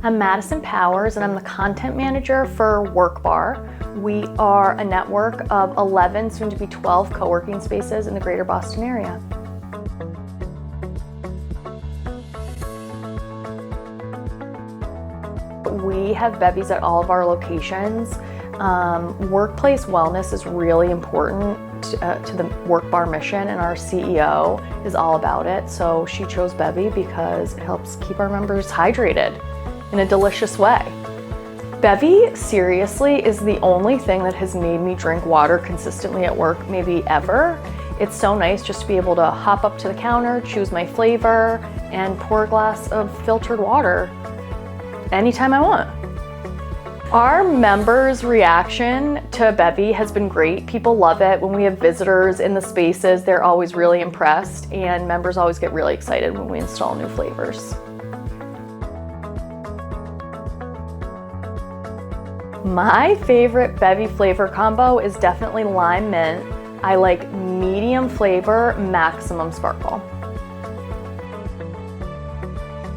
I'm Madison Powers and I'm the content manager for Workbar. We are a network of 11, soon to be 12 co-working spaces in the greater Boston area. We have bevies at all of our locations. Workplace wellness is really important to the Workbar mission, and our CEO is all about it. So she chose Bevi because it helps keep our members hydrated in a delicious way. Bevi, seriously, is the only thing that has made me drink water consistently at work, maybe ever. It's so nice just to be able to hop up to the counter, choose my flavor, and pour a glass of filtered water anytime I want. Our members' reaction to Bevi has been great. People love it. When we have visitors in the spaces, they're always really impressed, and members always get really excited when we install new flavors. My favorite Bevi flavor combo is definitely lime mint. I like medium flavor, maximum sparkle.